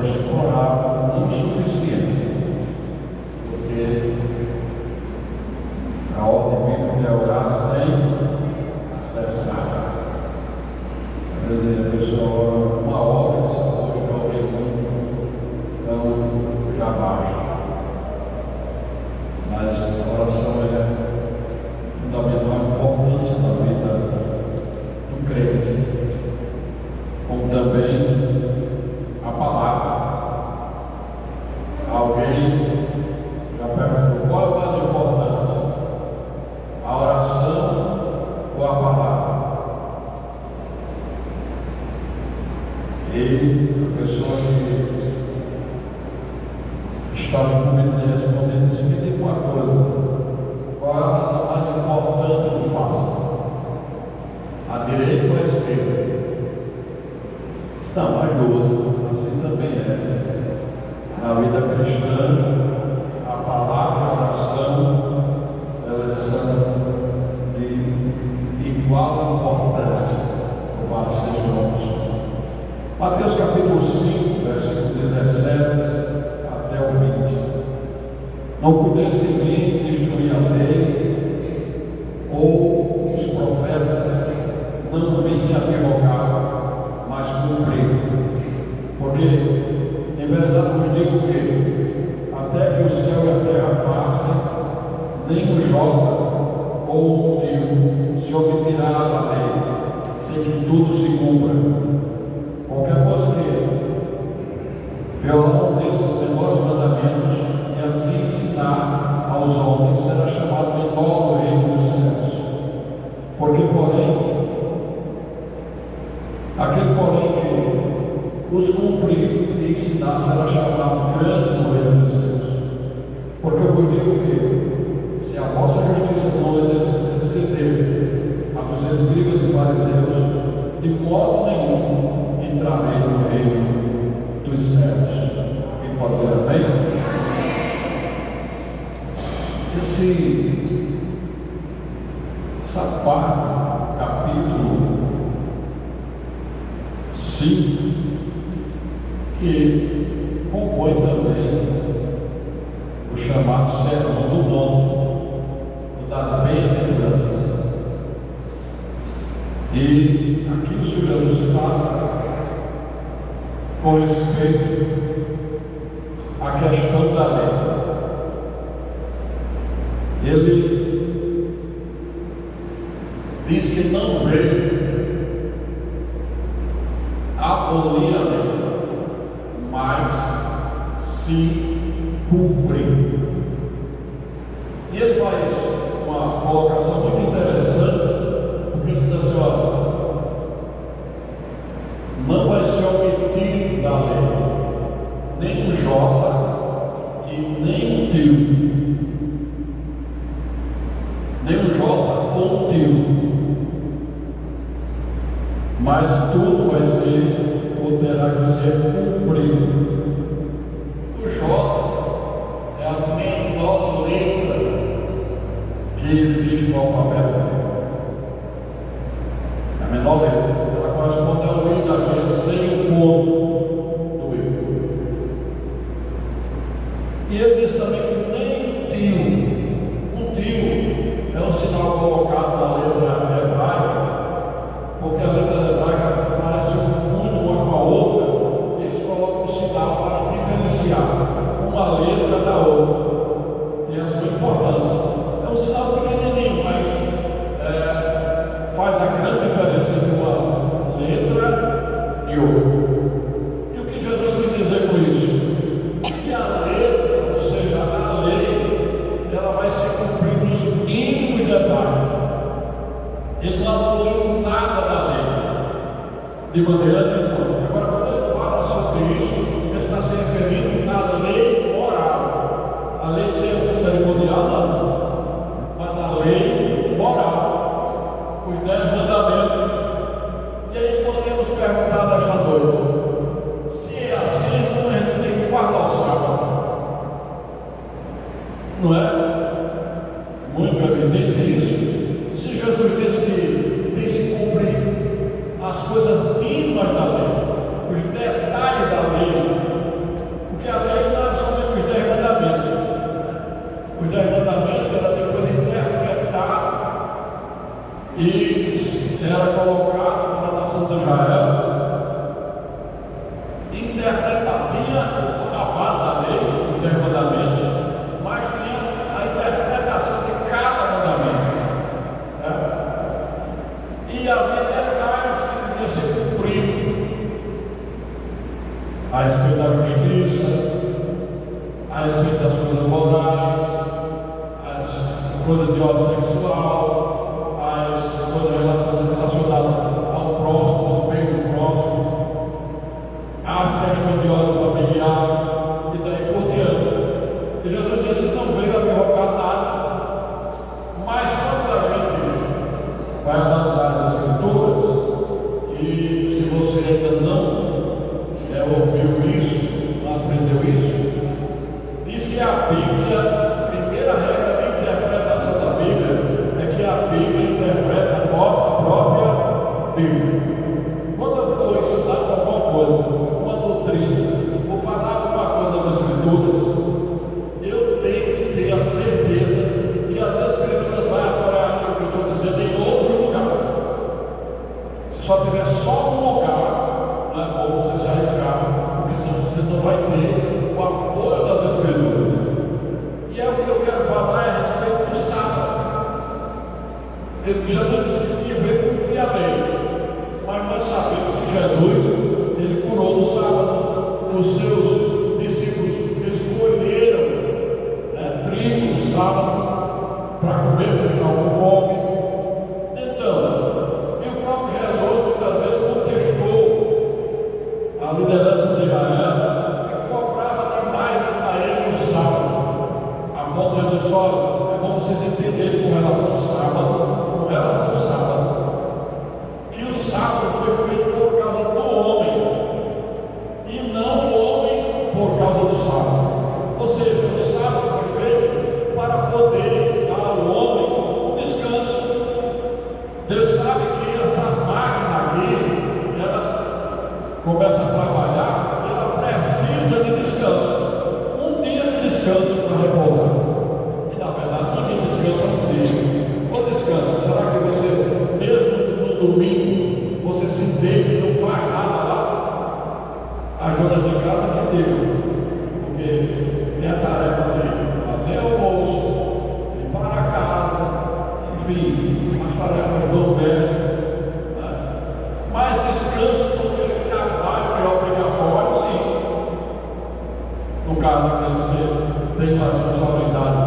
devemos orar não o suficiente, porque a ordem bíblica é orar sem cessar. Às vezes a pessoa ora uma hora e diz: hoje eu orei muito, então já basta. Mas a oração é fundamental, importância na vida do crente, como também a palavra. Alguém já perguntou: qual é mais importante, a oração ou a palavra? E a pessoa que estava com medo de responder disse: me diga uma coisa, qual é a razão mais importante do passo? A direita ou a esquerda? Não, as duas, assim também é. Na vida cristã, a palavra e a oração, elas são de igual importância, como vocês vão. Mateus capítulo 5, versículo 17 até o 20. Não pudeste vir destruir a lei, ou os profetas não vinham abrogar, mas cumprir. Porque, em verdade vos digo que, até que o céu e a terra passem, nem o jota ou o tio se omitirá da lei, sem que tudo se cumpra. Qualquer coisa que violar um desses menores mandamentos e assim ensinar aos homens será chamado menor do reino dos céus. Porque, aquele que os cumprir e ensinar será chamado grande no reino dos céus. Porque eu vos digo que, se a vossa justiça não exceder a dos escribas e fariseus, de modo nenhum entrarei no reino dos céus. Quem pode dizer amém? Essa parte, capítulo 5, que compõe também o chamado Sermão do Monte, das bem-aventuranças. E aqui o Senhor Jesus fala com respeito à questão da lei. Ele diz que não veio abolir a lei, mas se cumprir. E ele faz uma colocação muito interessante, porque ele diz assim: olha, não vai ser omitido da lei nem o jota e nem o tio. Nem o jota ou o tio. Mas tudo vai ser ou terá que ser cumprido. O jota é a menor letra que existe no alfabeto. É a menor letra. Ela corresponde ao I da gente sem o ponto do I. E ele diz também que nem o tio é um sinal colocado na letra hebraica, porque a letra hebraica parece muito uma com a outra, e eles colocam um sinal para diferenciar uma letra da outra. Tem a sua importância. É um sinal pequenininho, mas faz a grande diferença entre uma letra e outra. E o que Jesus quer dizer com isso? Que a letra, ou seja, a lei, ela vai ser cumprida nos mínimos detalhes. Ele não aboliu nada da lei, de maneira nenhuma. Agora, quando ele fala sobre isso, ele está se referindo à lei moral. A lei cerimonial não, mas a lei moral, os 10 mandamentos. E aí podemos perguntar nesta noite: se é assim, então a gente tem que guardar o sábado, não é? Muito evidente isso. Se Jesus disse que tem que se cumprir as coisas mínimas da lei, os detalhes da lei, de Israel tinha a base da lei, os 10 mandamentos, mas tinha a interpretação de cada mandamento, certo? E havia detalhes que deviam ser cumpridos a respeito da justiça, a respeito das coisas morais, as coisas de ordem sexual, as coisas relacionadas ao próximo, ao bem do próximo, as questões de ordem familiar e daí por diante. E Jesus disse que não veio derrocar nada, mas quando a gente vai analisar as Escrituras, e se você ainda não ouviu isso, não aprendeu isso, diz que a Bíblia, a primeira regra de interpretação da Bíblia é que a Bíblia interpreta a própria Bíblia. Quando eu for ensinar alguma coisa, alguma doutrina, ou falar alguma coisa das Escrituras, eu tenho que ter a certeza que as Escrituras vão apoiar aquilo que eu estou dizendo em outro lugar. Se só tiver só um lugar, não é bom você se arriscar, porque senão você não vai ter o apoio das Escrituras. E é o que eu quero falar a respeito do sábado. Jesus disse que tinha a ver com cumprir a lei. Mas nós sabemos que Jesus, ele curou no sábado. Os seus discípulos escolheram trigo no sábado para comer, porque estavam com fome. Então, e o próprio Jesus muitas vezes contestou a liderança de Israel, que cobrava demais a ele no sábado. A ponto de Jesus disse: olha, é bom vocês entenderem com relação ao sábado, que o sábado foi feito por causa do homem e não o homem por causa do sábado. Ou seja, o sábado foi feito para poder dar ao homem um descanso. Deus sabe que essa máquina aqui, ela começa a trabalhar e ela precisa de descanso. Um dia de descanso para repousar. E na verdade ninguém descansa um dia. Ou descansa, será que você, mesmo no domingo, você se deita e não faz nada lá? A dona de casa que deu, porque tem a tarefa de fazer almoço, limpar a casa, enfim, as tarefas do pé, né? Mas descanso com aquele trabalho que é obrigatório, sim. No caso daqueles que têm uma responsabilidade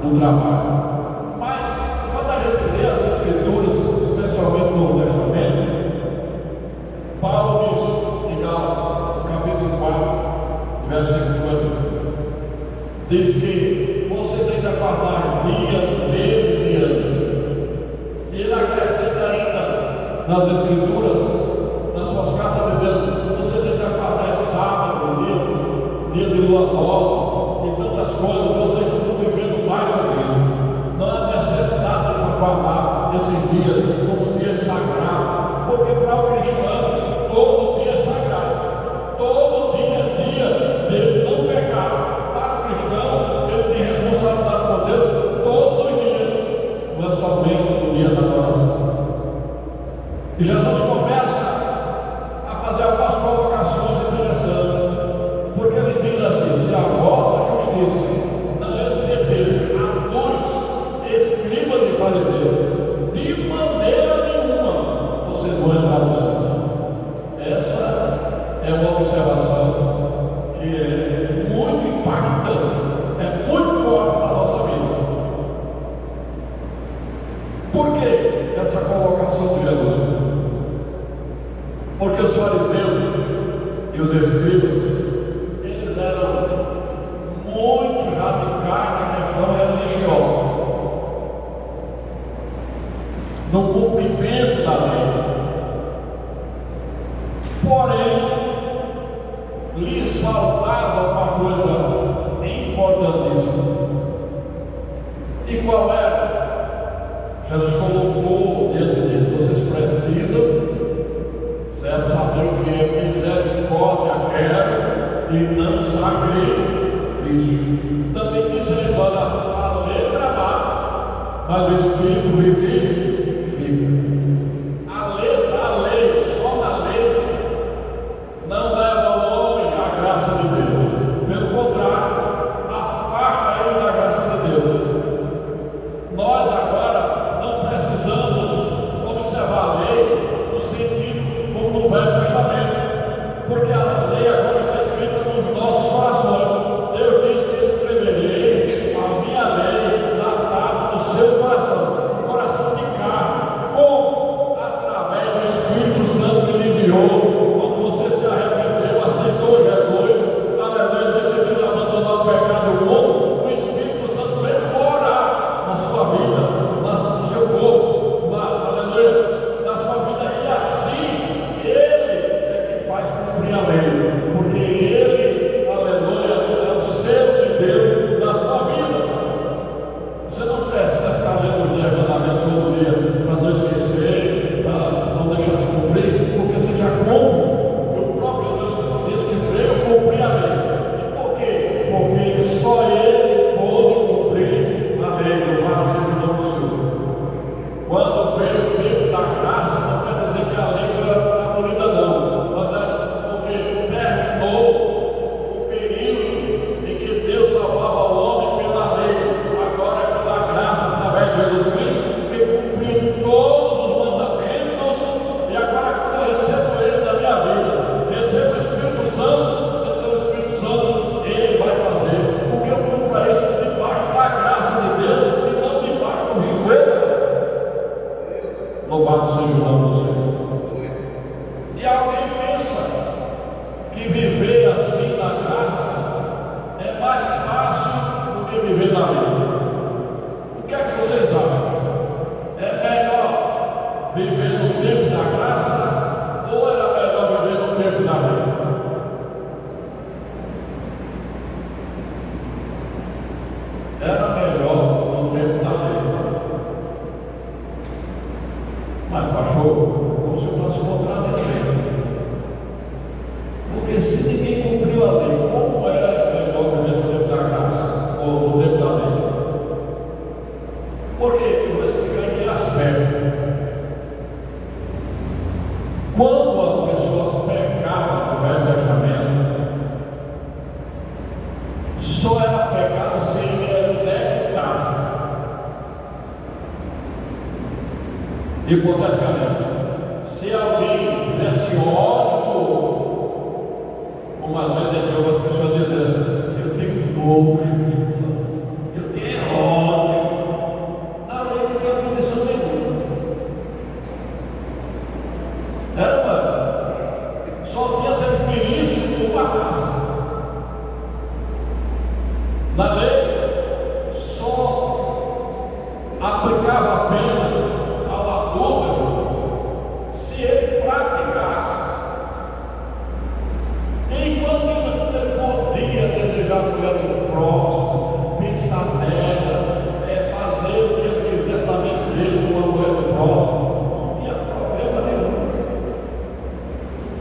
no trabalho. Mas quando a gente lê as Escrituras, especialmente no Novo Testamento, Paulo diz em Gálatas, no capítulo 4, versículo 8, diz que vocês ainda guardaram dias, meses e anos. E ele acrescenta ainda nas Escrituras, nas suas cartas, dizendo: vocês ainda guardaram sábado, dia de lua nova e tantas coisas, vocês não estão vivendo mais sobre isso. Não há necessidade de guardar esses dias como dia sagrado, porque para o cristão todo dia é sagrado, todo dia é dia dele não pecar. Para o cristão, ele tem responsabilidade com Deus todos os dias, não é somente no dia da adoração. E Jesus começa a fazer algumas colocações interessantes, porque ele diz assim: se a vossa justiça não exceder a dos escribas e fariseus, de maneira nenhuma vocês vão entrar no céu. Essa é uma observação que é muito impactante, é muito forte na nossa vida. Por que essa colocação de Jesus? Porque os fariseus e os escribas, eles eram muito radicais na questão religiosa, no cumprimento da lei. Porém, lhes faltava uma coisa importantíssima. E qual era? Jesus colocou diante deles: vocês precisam saber o que é misericórdia quero e não sacrifício. Também disse a eles: olha, a lei trabalha, mas o Espírito vivifica. A lei só que viver assim na graça é mais fácil do que viver na lei. O que é que vocês acham? É melhor viver no tempo da graça ou era melhor viver no tempo da lei? Era melhor no tempo da lei. Mas, pastor, como se eu fosse contra a lei? Porque se ninguém cumpriu a lei, como é melhor viver no tempo da graça ou no tempo da lei? Porque eu vou explicar em que aspecto. Quando a pessoa pecava no Velho Testamento, só era pecado se ele executasse. Hipoteticamente, se alguém tivesse ódio do outro, como às vezes entre algumas pessoas dizem assim, eu tenho nojo, eu tenho ódio, na lei não tem punição nenhuma. Só tinha sido feliz uma casa. Na lei, só aplicava a pena ao adúltero se ele praticasse. Enquanto ele podia desejar a mulher do próximo, pensar nela, fazer o que ele quisesse na mente dele com a mulher do próximo, não tinha problema nenhum.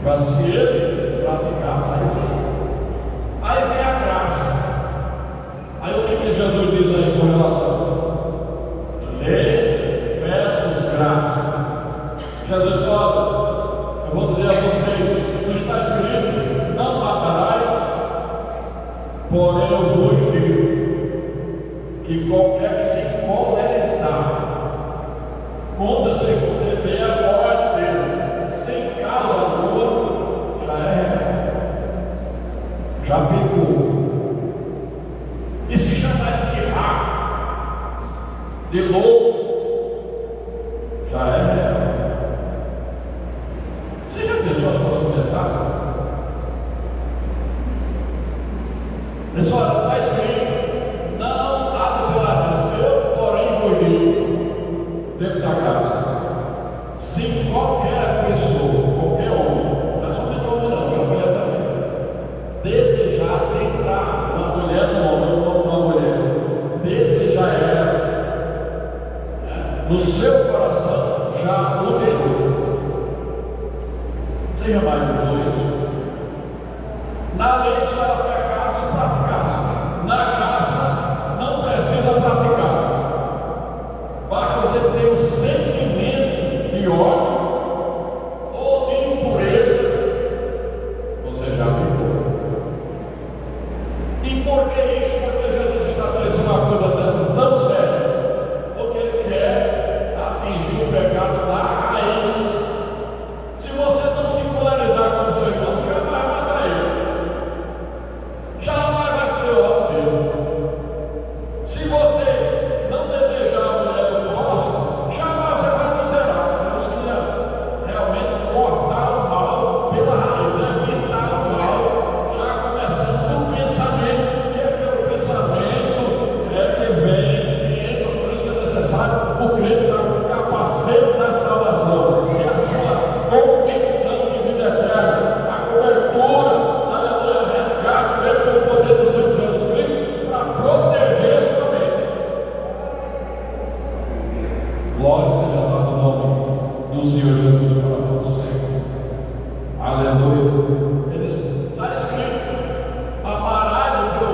Mas se ele praticasse, aí sim. Aí vem a graça. Aí o que Jesus diz aí com relação? Lei versus graça. Jesus fala, eu vou dizer a vocês, não está escrito, não matarás, porém eu vos digo, que qualquer que se colerizar contra segundo dever a morte dele, sem causa alguma, já é, já pecou. E se chamar de rato, de louco, já é. Você já pensou as suas comentários? Pessoal, está escrito, não adulterarás. Eu, porém, vos digo, dentro da casa, se qualquer pessoa, qualquer homem, não é somente homem não, é mulher também, desejar tentar uma mulher no homem, uma mulher, desejar ela, no seu coração já adulterou. Você já imaginou isso? Na lei só era pecado se praticasse. Na graça não precisa praticar. Basta você ter um sentimento de ódio ou de impureza, você já pecou. E por que isso? Porque Jesus estabeleceu uma coisa dessa tão séria. Porque ele quer atingir o pecado na raiz. Se você não se polarizar com o seu irmão, jamais vai matar ele. Jamais vai ter ódio dele. Se você não desejar a mulher do próximo, jamais você vai adulterar. Temos que realmente cortar o mal pela raiz, evitar o mal, já começando do pensamento, que é o pensamento que vem e entra, por isso que é necessário o crente estar com o capacete da salvação, que é a sua convicção de vida eterna, a cobertura, aleluia, resgate, feito pelo poder do Senhor Jesus Cristo, para proteger a sua mente. Glória seja dada o nome do Senhor Jesus para todo sempre. Aleluia. Ele está escrito: amarás o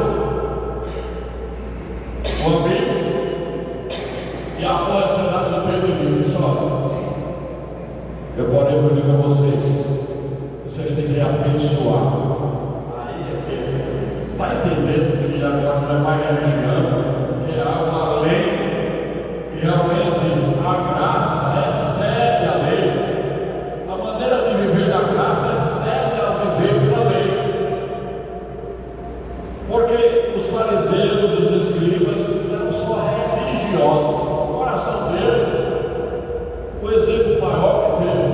amigo e aborrecerás o teu inimigo. Só eu porém vou dizer a vocês têm que abençoar. Aí é que vai entendendo que agora não é mais religião, que há uma lei, que realmente a graça excede a lei. A maneira de viver na graça excede a viver pela lei. Porque os fariseus, os escribas, eram só religiosos. O coração deles, o exemplo maior que teve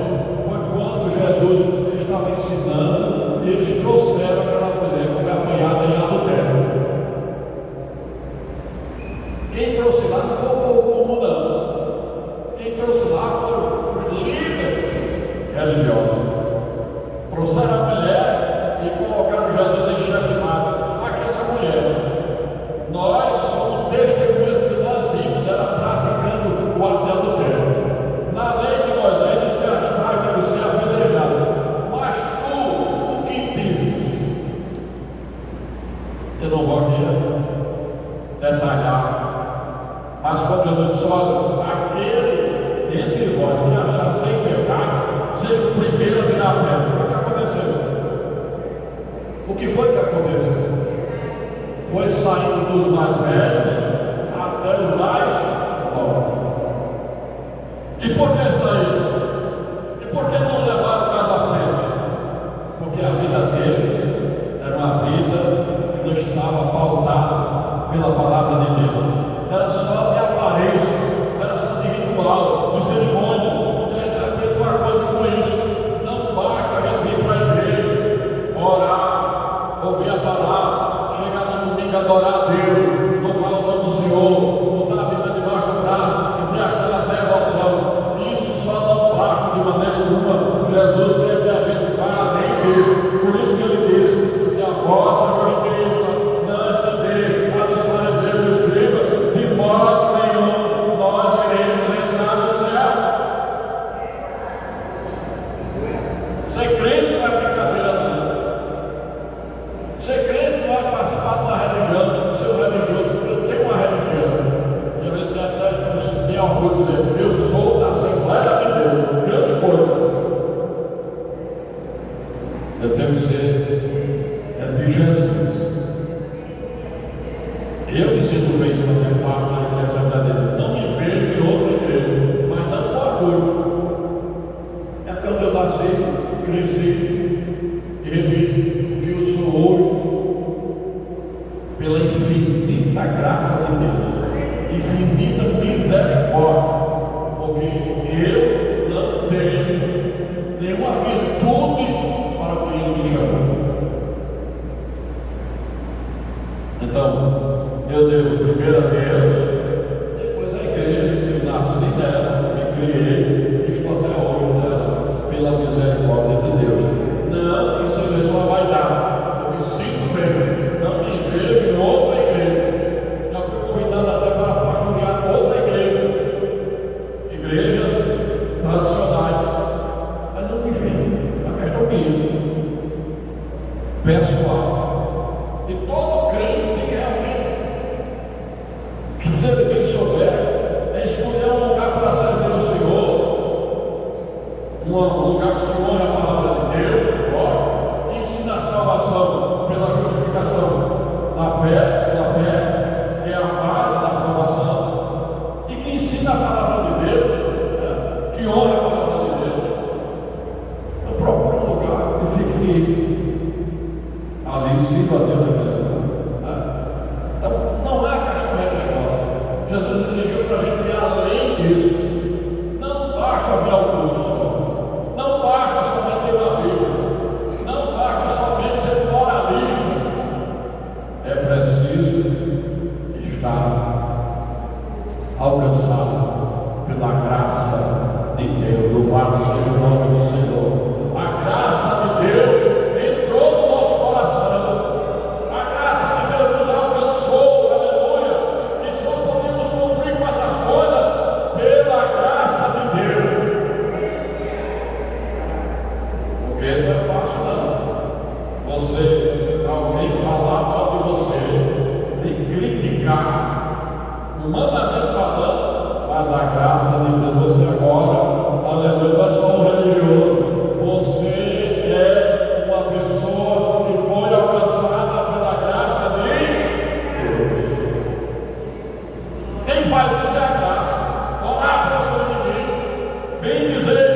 foi quando Jesus estava ensinando e eles trouxeram Jesus disse: olha, aquele dentre vós que achar sem pecado, seja o primeiro a tirar a pedra. O que aconteceu? O que foi que aconteceu? Foi saindo dos mais velhos até os mais novos. E por que saíram? E por que não levaram mais à frente? Porque a vida deles era uma vida que não estava pautada pela palavra de Deus. Era só de aparência, era só de ritual, de cerimônia. Aprende uma coisa com isso: não basta a gente vir para a igreja, orar, ouvir a palavra, chegar no domingo, adorar a Deus, louvar o nome do Senhor, botar a Bíblia debaixo do braço e ter aquela devoção. Isso só não basta de maneira nenhuma. Jesus quer que a gente vá além disso. Por isso que ele disse: se a vossa justiça não exceder a dos fariseus e dos escribas, de modo nenhum nós iremos entrar no céu. Ser crente não é brincadeira, não. Ser crente não é participar de uma religião, ser um religioso. Eu tenho uma religião. Eu tenho orgulho de dizer: eu sou da Assembleia de Deus. Grande coisa. Eu tenho que ser de Jesus. Eu me sinto bem de fazer parte da igreja Assembleia de Deus. Não me vejo em outra igreja, mas não por orgulho. É quando eu nasci, cresci e revi que eu sou hoje pela infinita graça de Deus, infinita misericórdia, porque eu não tenho nenhuma virtude para o que Ele me chamou. Então, eu devo primeiro a Deus, depois a igreja. Eu nasci nela, me criei e estou até hoje nela, pela misericórdia de Deus. Não que seja só vaidade, eu me sinto bem, não me vejo em outra igreja. Já fui convidado até para pastorear outra igreja, igrejas tradicionais, mas não me vejo, é uma questão minha, pessoal. E todo crente tem realmente, que se ele bem souber, é escolher um lugar para servir ao Senhor, um lugar que se honra a palavra de Deus, que ensina a salvação pela justificação da fé, pela fé, que é a base da salvação, e que ensina a palavra de Deus, que honra a palavra de Deus. Eu procuro um lugar que fique ali, sirva a Deus naquele lugar. Então, não é questão religiosa. Jesus exigiu para a gente ir além disso. Não basta vir ao curso, não basta somente ler a Bíblia, não basta somente ser moralista. É preciso estar alcançado pela graça de Deus. Louvado seja o nome do Senhor. A graça de Deus entrou no nosso coração. A graça de Deus nos alcançou. Aleluia. E só podemos cumprir com essas coisas pela graça de Deus. Porque não é fácil, não. Você, alguém falar mal de você, de criticar, humanamente falando, mas a graça de Deus, você agora, aleluia, não é só um religioso. Você é uma pessoa que foi alcançada pela graça de Deus. Quem faz isso é a graça. Orar pelo seu inimigo, bem dizer,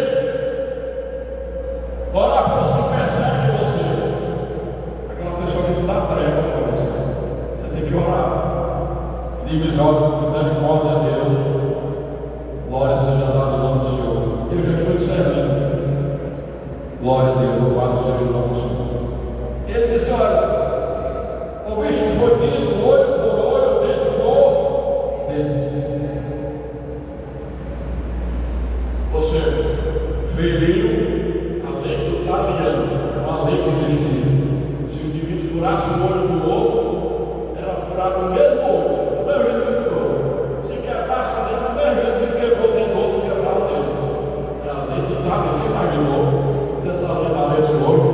orar pelos que perseguem você, aquela pessoa que não dá trégua para você. Você tem que orar. Misericórdia a Deus. Glória seja dada em nome do Senhor. Eu já estou encerrando. Glória a Deus, louvado seja o nome do Senhor. Ele disse: olha, ouviste que foi dito, olho por olho, dente por dente. Ou seja, feriu a lei do taliano, é uma lei que existia. Se o indivíduo furasse o olho do outro, era furado o mesmo olho, do mesmo jeito que ele furou. Se quebrasse a lei, do mesmo jeito que ele quebrou o dedo do outro, quebrava o dedo. É a lei do taliano. Você imaginou se essa lei valesse hoje?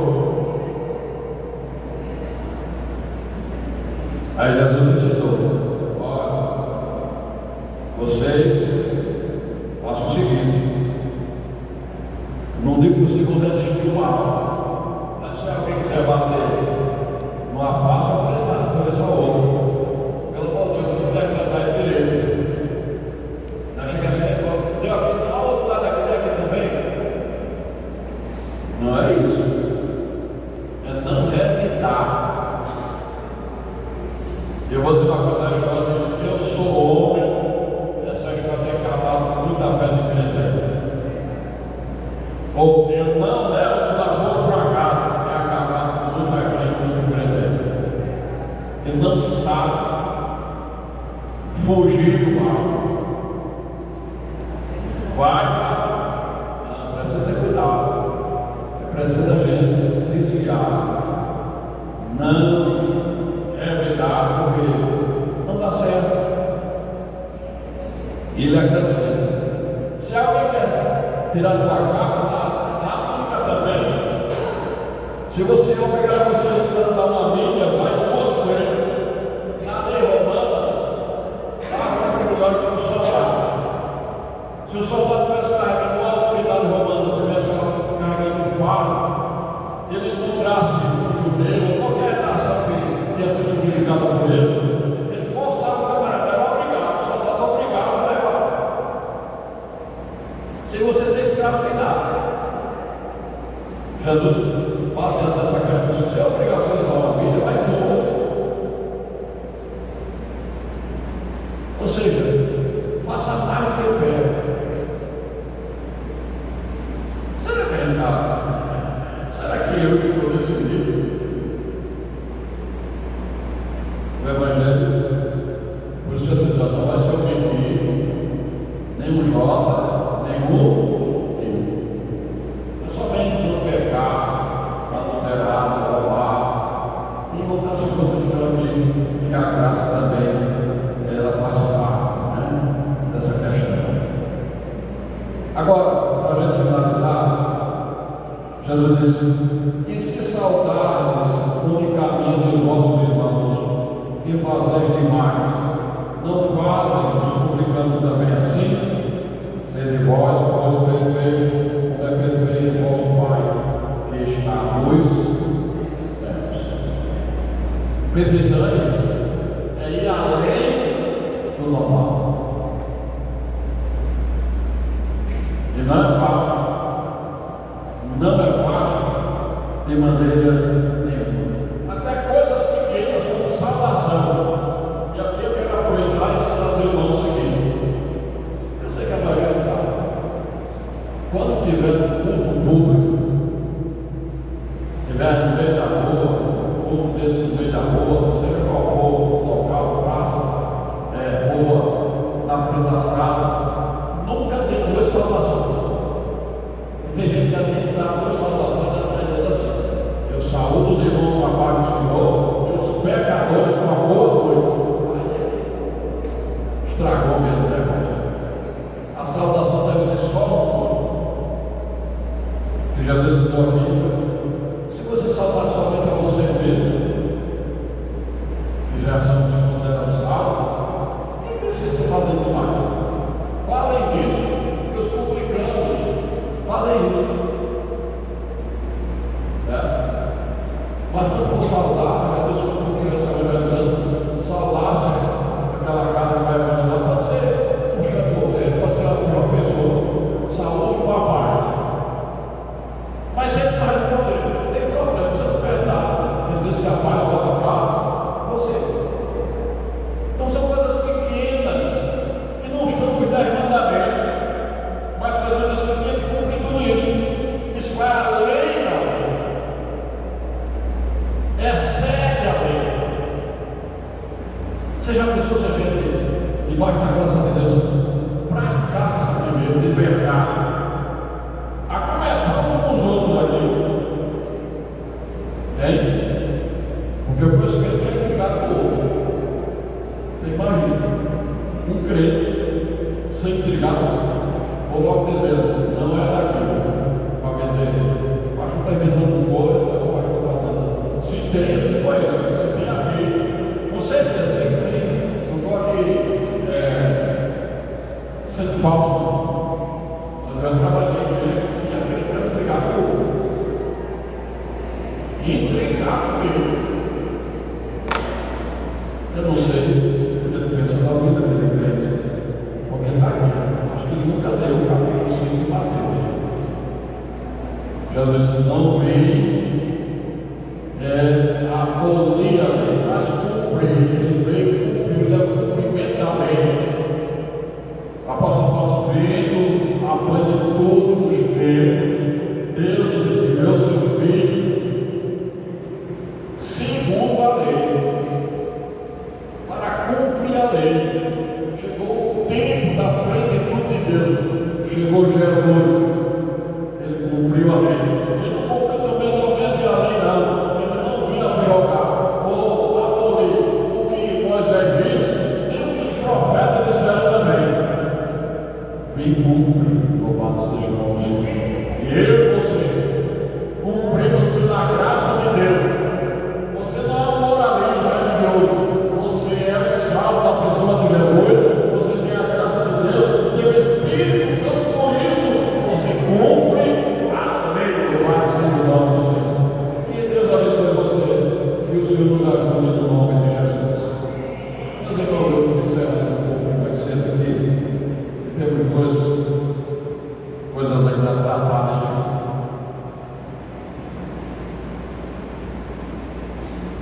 Aí Jesus ensinou: olha, vocês cansado, fugir do mal. Precisa ter cuidado, precisa a gente se desviar, não revidar, porque não dá certo. E ele acrescenta: se alguém quer tirar tua carta, dá música também. Se você obrigar você a andar uma milha, vai duas com ele. Na lei romana, estava naquele lugar que o soldado. Se o soldado tivesse carregando uma autoridade romana, tivesse carregando um fardo, ele encontrasse um judeu, ou qualquer nação que ia ser subjugada por ele forçava o camarada, era obrigado, o soldado obrigado a levar. Sem você ser escravo, sem nada. Jesus, baseado nessa questão, se é obrigação de dar uma vida, vai duas. Ou seja, faça mais do que pede. Será que eu estou decidido? O Evangelho, por isso Jesus não vai ser omitido, nem um J, nem um T. É somente não pecar, adulterar, roubar e outras coisas também, que a graça também ela faz parte, né, dessa questão. Agora, para a gente finalizar, Jesus disse: e se saudardes unicamente os vossos irmãos e fazer demais, não fazem, suplicando também assim? Sede vós, pois, perfeitos, como é perfeito o vosso Pai que está nos céus. Perfeição é isso, é ir além do normal. E não é fácil. Não é fácil de maneira nenhuma. Até coisas pequenas como salvação. E aqui eu quero aproveitar e ensinar aos irmãos o seguinte: eu sei que a maioria sabe. Quando tiver um culto público, tiver no meio da rua, culto desse no meio da rua, seja qual for o local, praça, rua, na frente das casas, nunca tem duas salvações. Tem gente que já tem que dar duas salvações aprendendo assim: eu saúdo os irmãos com a paz do Senhor e os pecadores com a boa noite. Aí estragou mesmo o negócio. A saudação deve ser só no corpo, que Jesus ensinou aqui. Se você saudar somente a você mesmo, que já somos considerados salvos, nem precisa fazer demais. Falem disso, que os publicanos falem isso. Mas quando for saudar, a Deus, quando for criança organizando, saudasse aquela casa que vai abandonar, pode ser um champoseiro, pode ser uma pessoa, saúde com a paz. Mas ele vai responder, não tem problema, você não perde nada. Ele disse que a paz volta para você. Então são coisas pequenas, que não estão nos 10 mandamentos, mas que Jesus disse que tinha que cumprir tudo isso. Isso vai além da lei. Excede a lei. Você já pensou se a gente, debaixo da graça de Deus, praticasse essa primeira de verdade? A começar uns com os outros ali. Tem? Porque eu penso que ele quer ligar com o outro. Você imagina, um crente sem intrigar com o outro. Vou logo dizendo, não é daquilo. Alguém dizer, o pastor está inventando coisa, o pastor está falando. Se tem, eu desconheço. Se tem aqui, com certeza, sim. Não estou aqui sendo falso. Mas eu trabalhei com ele, tinha vez para intrigar com o outro. Intrigar com ele. Eu não sei, eu penso na vida dele, crente. Porque está aqui. Acho que ele nunca leu o capítulo 5 de Mateus. Jesus não veio abolir a lei, mas cumprir. Ele veio cumprir, ele é o cumprimento da lei. Apóstolo Paulo vendo a plenitude dos tempos, Deus enviou seu Filho segundo a lei.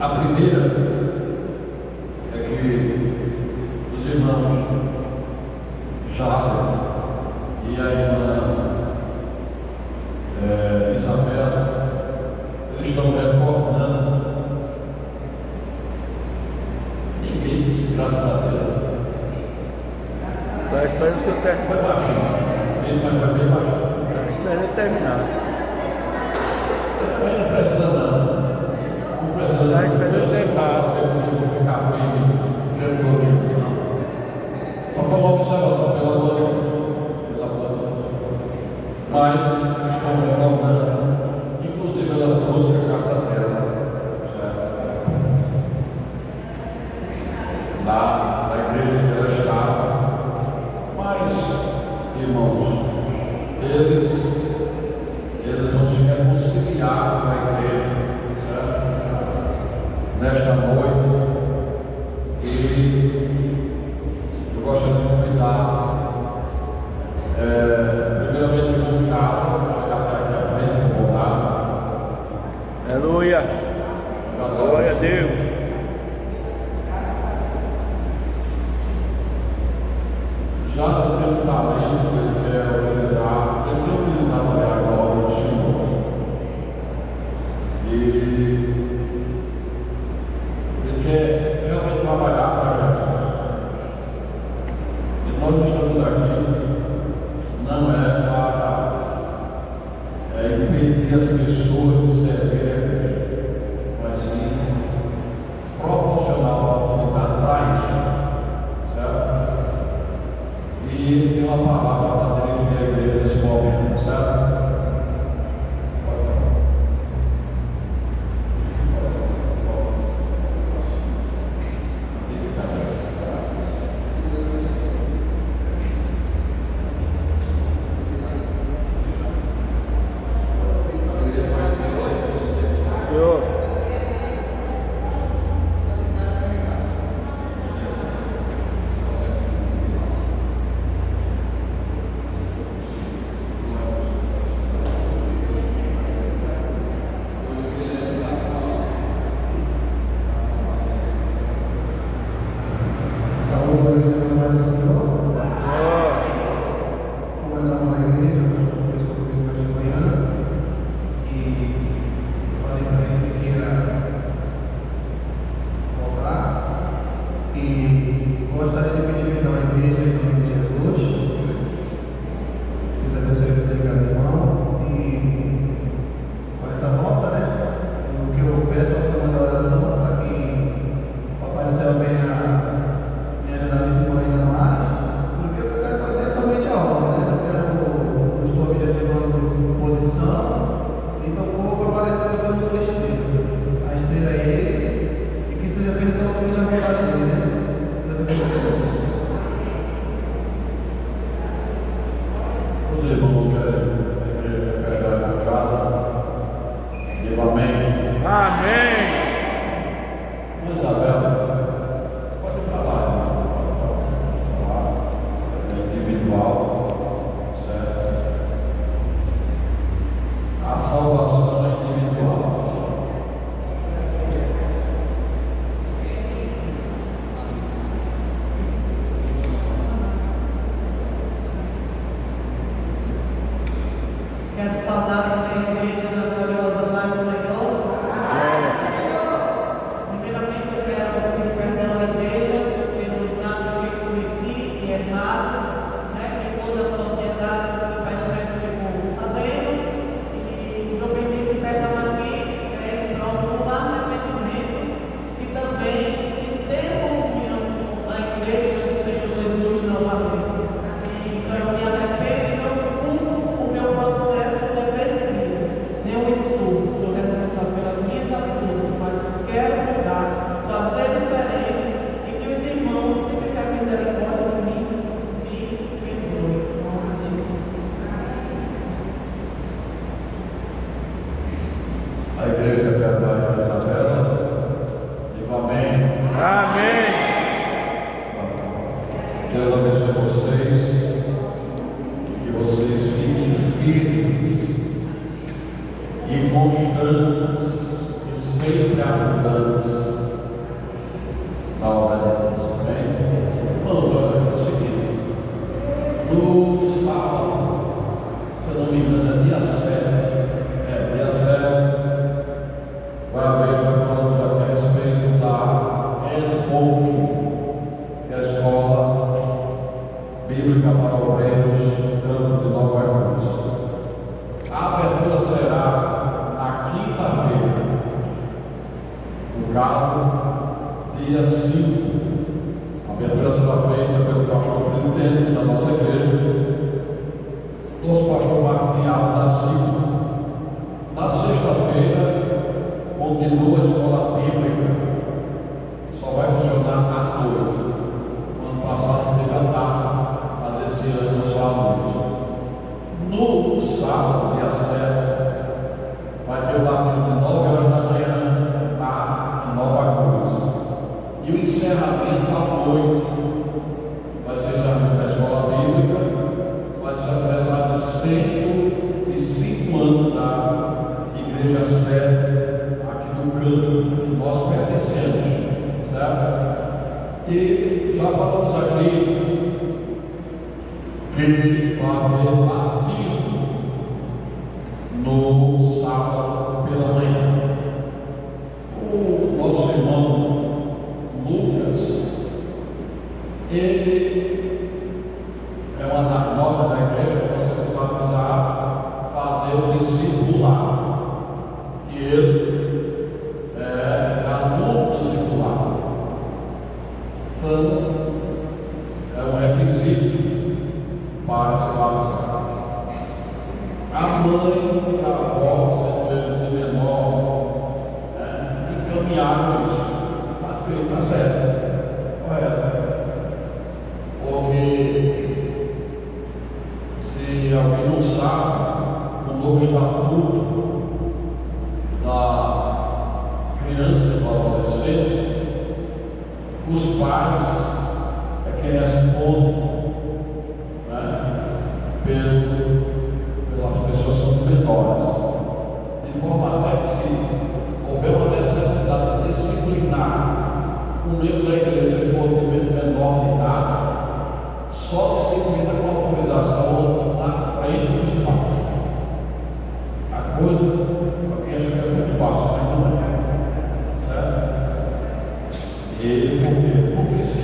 A primeira é que os irmãos Jader e a irmã Isabela, eles estão recordando. Ninguém disse graças a Deus. Vai esperando o seu tempo. Vai baixinho, mas vai bem baixinho. Vai esperando terminar. Também não precisa não. Não precisa não. Vai esperando terminar. Ficar firme, retorno. Só foi uma observação pela boa. Mas estão recordando. Inclusive ela trouxe a carta dela. Certo? Lá na igreja que ela estava. Mas, irmãos, eles vão se reconciliar com a igreja, certo? Nesta noite. E eu gostaria de convidar, primeiramente, o Thiago, chegar até aqui à frente, voltar. Aleluia. Glória a Deus. Já no tempo talento que ele quer utilizar, ele tem utilizado a glória do Senhor. E ele quer realmente trabalhar para Jesus. E nós estamos aqui, não é para impedir as pessoas de servirem a Cristo, mas sim proporcionar a oportunidade para isso, certo? E tem uma palavra para dirigir a igreja nesse momento, certo? Senhor. Os irmãos querem a igreja pegar a jogada. Diga amém. Amém. Isabela, pode falar, pode falar. É individual, certo? A salvação é individual. Quero saudar a igreja da gloriosa paz do Senhor. Primeiramente eu quero casa, dia 5. A abertura será feita pelo pastor presidente da nossa igreja, nosso pastor Martinho da Silva. Na sexta-feira, continua a escola bíblica, só vai funcionar à noite. No ano passado não teve a tarde, mas esse ano só à noite. No sábado, dia 7, vai ter o batismo de 9 horas da manhã na Nova Cruz. E o encerramento à noite vai ser encerramento da escola bíblica, vai ser aniversário de 105 anos da igreja sede aqui do canto que nós pertencemos, certo? E já falamos aqui que vai haver batismo no sábado pela manhã. O nosso irmão Lucas, ele é uma das normas da igreja para você se batizar, fazer o discipular. E ele é aluno discipular. Então, é um requisito para se batizar. A mãe e a avó, sendo ele de menor, encaminharam isso. Está feito, está certo. Correto. Porque se alguém não sabe, o novo estatuto da criança e do adolescente, os pais é quem responde, pelas pessoas que são menores, de forma até que se houver uma necessidade de disciplinar um membro da igreja que for de menor de idade, só disciplina com autorização na frente dos pais. A coisa, alguém acha que é muito fácil, mas não é, certo? E por quê? Porque se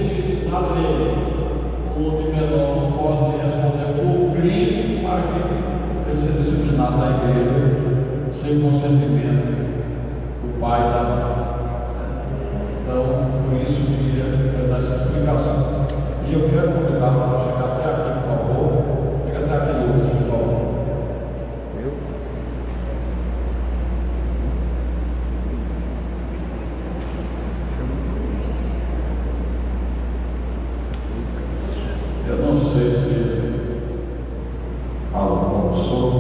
na lei o de menor não pode responder por crime, imagine ele ser disciplinado na igreja sem consentimento do pai e da mãe. Então, por isso que eu dar essa explicação. E eu quero convidar para chegar até aqui, por favor. Chega até aqui, Lucas, por favor. Eu não sei se almoçou.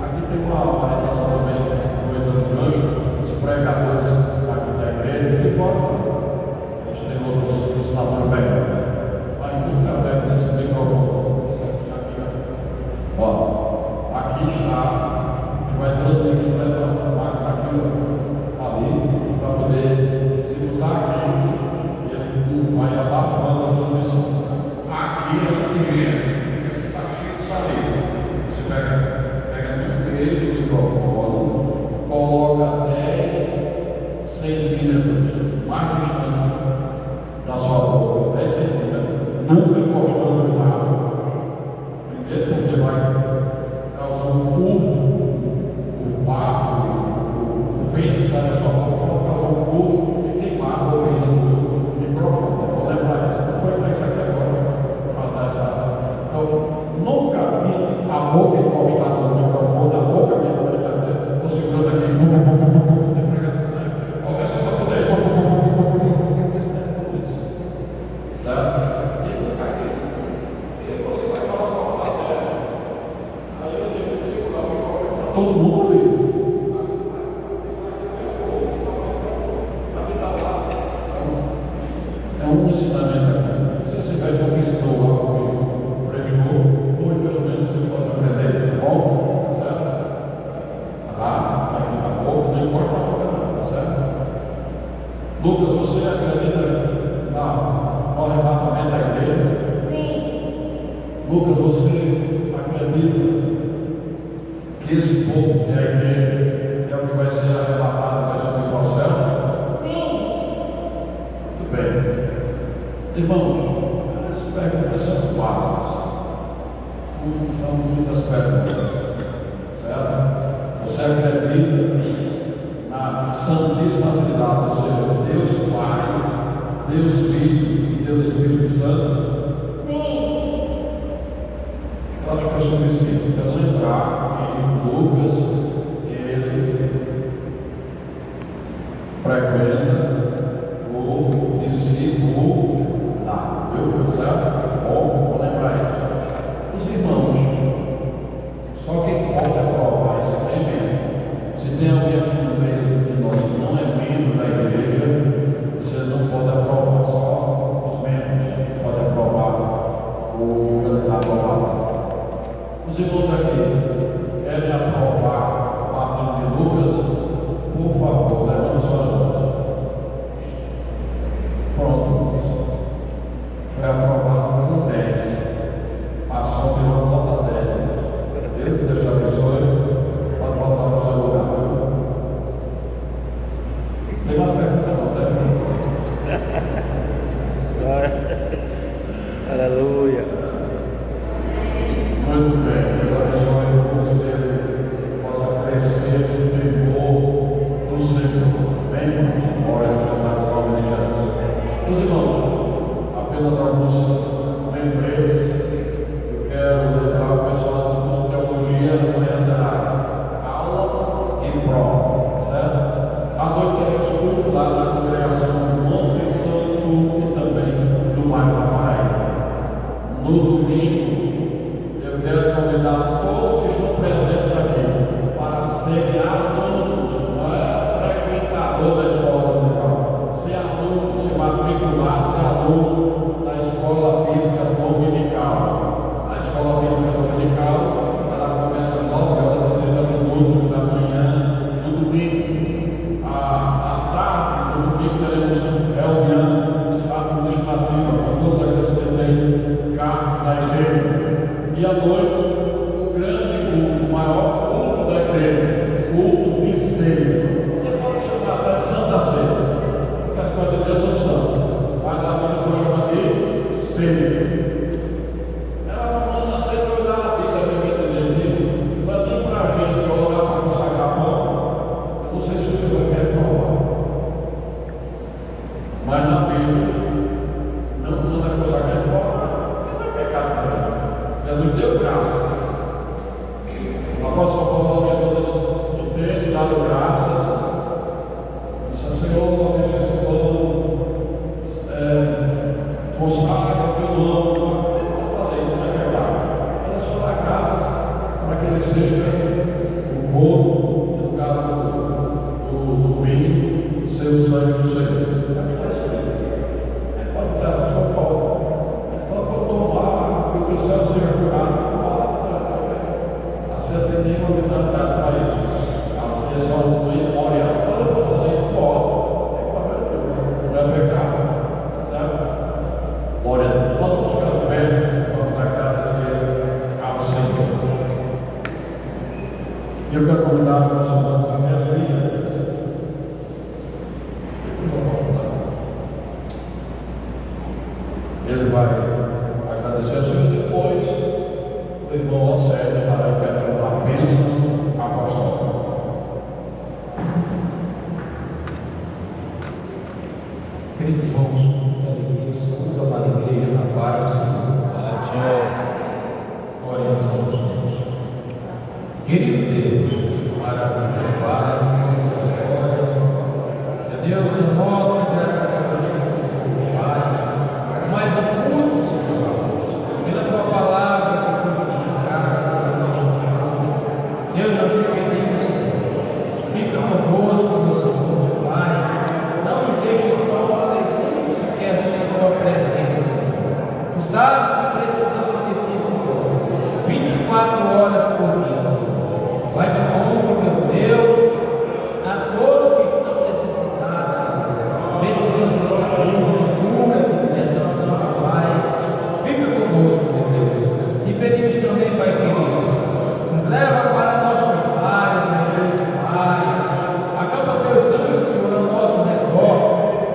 Aqui tem uma orientação também, os pregadores higiene. Está cheio de saliva. Você pega no meio do microfone, coloca 10 centímetros mais distante da sua boca, 10 centímetros, nunca encostando em nada. Primeiro porque vai causar um curto, o bafo, o vento que sai da sua boca, pode causar um curto e queimar a boca do microfone. Vou lembrar isso. Não pode estar isso aqui agora para dar essa. Então, nunca vi a boca encostada no microfone, a boca mesmo, estou segurando aqui. Olha só para poder. Certo? Todo mundo ouviu. É um ensinamento aqui. Se você vai ver o que ensinou algo que prestou, ou pelo menos você pode aprender, tá bom? Tá certo? Tá? Vai ter a boca, não importa a boca, não, tá certo? Lucas, você acredita no arrebatamento da igreja? Sim. Lucas, você acredita que esse povo que é a igreja é o que vai ser arrebatado, vai subir para o céu? Sim. Muito bem. Irmãos, as perguntas são básicas. São muitas perguntas. Certo? Você acredita na Santíssima Trindade, ou seja, Deus Pai, Deus Filho e Deus Espírito Santo? Sim. Eu acho que é suficiente para lembrar que Lucas, ele frequenta o discípulo lá, viu? Certo? Bom, vou lembrar isso. Os irmãos, só quem pode aprovar isso é membro. Se tem alguém aqui no meio de nós que não é membro da igreja, você não pode aprovar, só os membros podem aprovar o candidato ao batismo. Os irmãos aqui querem aprovar o batismo de Lucas? Por favor, levante suas mãos. Pronto. Foi aprovado por 10. Passou pela nota 10. Deus te abençoe. Pode voltar no seu lugar. Tem mais perguntas? Não tem? Aleluia. Muito bem. Deus abençoe você. Possa crescer no temor do Senhor. Bem, ora no nome de Jesus. Meus irmãos, apenas alguns lembretes. Eu quero lembrar o pessoal do curso de teologia. Amanhã terá aula e prova, certo? À noite teremos culto lá na congregação do Monte Santo e também do Mar da Paraíba. No domingo, eu quero convidar todos que estão presentes aqui para serem alunos, não é frequentador da escola dominical, ser aluno, se matricular, ser aluno da escola bíblica dominical. A escola bíblica dominical, ela começa às 9h30 da manhã, no domingo. À tarde, no domingo, teremos reunião administrativa com todos aqueles que têm cargo na igreja. E à noite, o grande culto, o maior culto da igreja, culto de ceia. Você pode chamar até de Santa Ceia, porque as coisas de Deus são santas. Mas a Bíblia só chama de ceia. Ela não manda ceia para olhar a Bíblia, direitinho. Não é nem para a gente orar para consagrar pão. Eu não sei se você vai me provar. Mas na Bíblia, não manda consagrar pão, não é pecado também. Jesus deu graça. O apóstolo Paulo entende, dado graças. Disse, Senhor, deixa esse povo consagra pelo ano. Ele pode fazer isso, não é pecado. Ele só dá graças para que ele seja o corpo no lugar do vinho, seu sangue do Senhor. É o que está escrito. Ele pode dar essa sua palavra. Então, quando tomar, que o teu céu seja curado, assim não tem nenhuma finalidade para isso. Assim é só uma memória. Quando eu posso fazer isso, pode. Não é pecado. Tá certo? Glória a Deus. Nós vamos ficar de pé. Vamos aqui. aqueles irmãos que alegria, o Senhor, amada igreja, na paz do Senhor. Oremos ao nosso Deus. Querido Deus, maravilhoso Pai, Senhor, Deus é nosso, Pai, mas o mundo, Senhor, pela tua palavra que foi ministrada, Deus, nós te pedimos, Senhor, fica conosco, meu Senhor, meu Pai, não nos deixe só um segundo sequer sem a tua presença, Senhor. Tu sabes que precisamos de ti, Senhor, 24 horas por dia, Senhor. Vai de ombro, meu Deus, a todos que estão necessitados, Senhor, precisando de saúde, de cura, de libertação, Pai. Fica conosco, meu Deus. E pedimos também, Pai querido, nos leva para nossos lares, meu Deus, Pai. Acampa teus anjos, Senhor, ao nosso redor.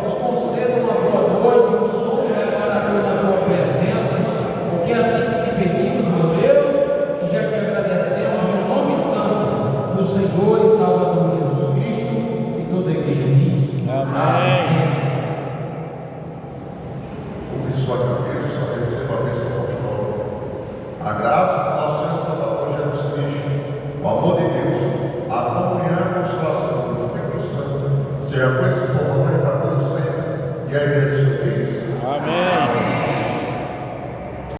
Nos conceda uma boa noite, um sono reparador na tua presença, porque é assim que te pedimos, meu Deus, e já te agradecemos no nome santo do Senhor e Salvador Jesus Cristo, e toda a igreja diz. Amém. Sobre sua cabeça, receba a bênção de glória. A graça do nosso Senhor e Salvador Jesus Cristo, o amor de Deus, a comunhão e a consolação do Espírito Santo, seja com esse povo agora e para todos sempre. E a igreja diz. Amém.